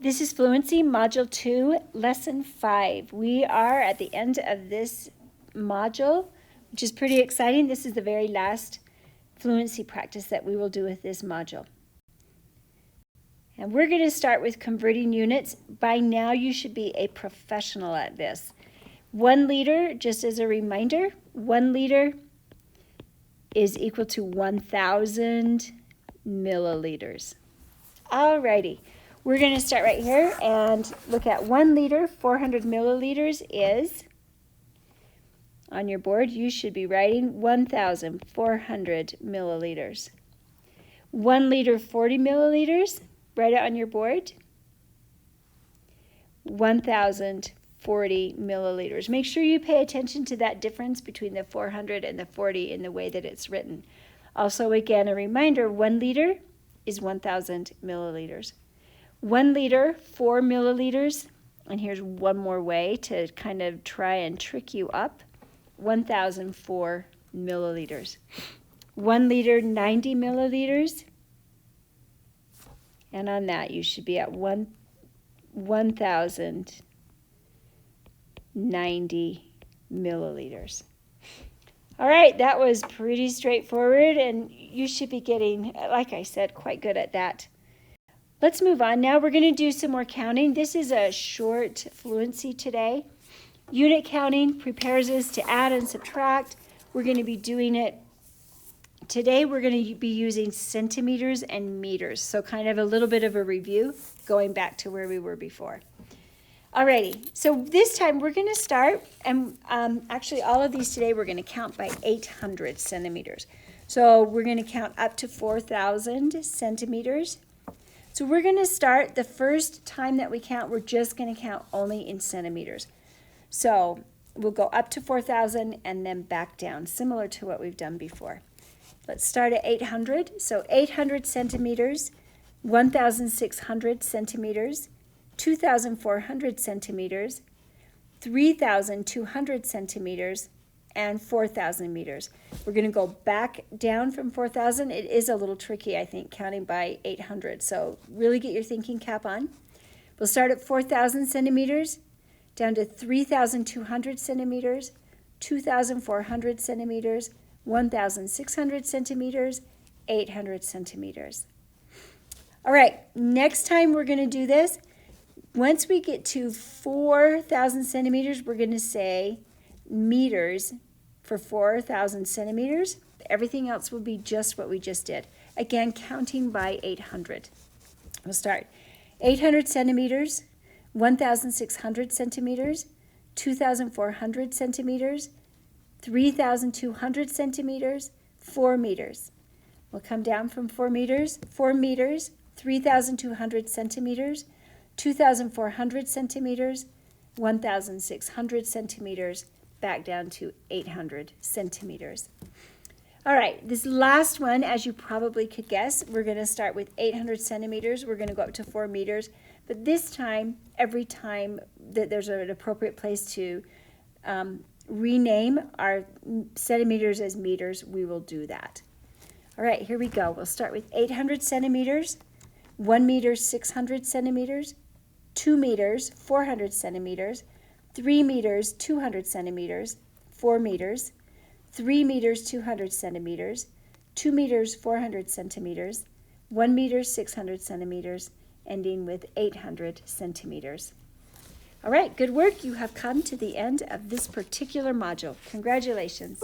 This is Fluency Module 2, Lesson 5. We are at the end of this module, which is pretty exciting. This is the very last fluency practice that we will do with this module. And we're going to start with converting units. By now, you should be a professional at this. 1 liter, just as a reminder, 1 liter is equal to 1,000 milliliters. Alrighty. We're going to start right here and look at 1 liter, 400 milliliters is, on your board, you should be writing 1,400 milliliters. 1 liter, 40 milliliters, write it on your board, 1,040 milliliters. Make sure you pay attention to that difference between the 400 and the 40 in the way that it's written. Also, again, a reminder, 1 liter is 1,000 milliliters. 1 liter, 4 milliliters, and here's one more way to kind of try and trick you up, 1,004 milliliters. 1 liter, 90 milliliters, and on that you should be at 1,090 milliliters. All right, that was pretty straightforward, and you should be getting, like I said, quite good at that. Let's move on. Now we're going to do some more counting. This is a short fluency today. Unit counting prepares us to add and subtract. We're going to be doing it today. We're going to be using centimeters and meters. So kind of a little bit of a review going back to where we were before. Alrighty, so this time we're going to start, and actually all of these today we're going to count by 800 centimeters. So we're going to count up to 4,000 centimeters. So we're going to start, the first time that we count, we're just going to count only in centimeters. So we'll go up to 4,000 and then back down, similar to what we've done before. Let's start at 800. So 800 centimeters, 1,600 centimeters, 2,400 centimeters, 3,200 centimeters, and 4,000 meters. We're going to go back down from 4,000. It is a little tricky, I think, counting by 800. So really get your thinking cap on. We'll start at 4,000 centimeters, down to 3,200 centimeters, 2,400 centimeters, 1,600 centimeters, 800 centimeters. All right, next time we're going to do this, once we get to 4,000 centimeters, we're going to say meters for 4,000 centimeters. Everything else will be just what we just did. Again, counting by 800. We'll start 800 centimeters, 1,600 centimeters, 2,400 centimeters, 3,200 centimeters, 4 meters. We'll come down from 4 meters, 3,200 centimeters, 2,400 centimeters, 1,600 centimeters, back down to 800 centimeters. All right, this last one, as you probably could guess, we're going to start with 800 centimeters. We're going to go up to 4 meters. But this time, every time that there's an appropriate place to rename our centimeters as meters, we will do that. All right, here we go. We'll start with 800 centimeters, 1 meter, 600 centimeters, 2 meters, 400 centimeters, 3 meters, 200 centimeters, 4 meters, 3 meters, 200 centimeters, 2 meters, 400 centimeters, 1 meter, 600 centimeters, ending with 800 centimeters. All right, good work. You have come to the end of this particular module. Congratulations.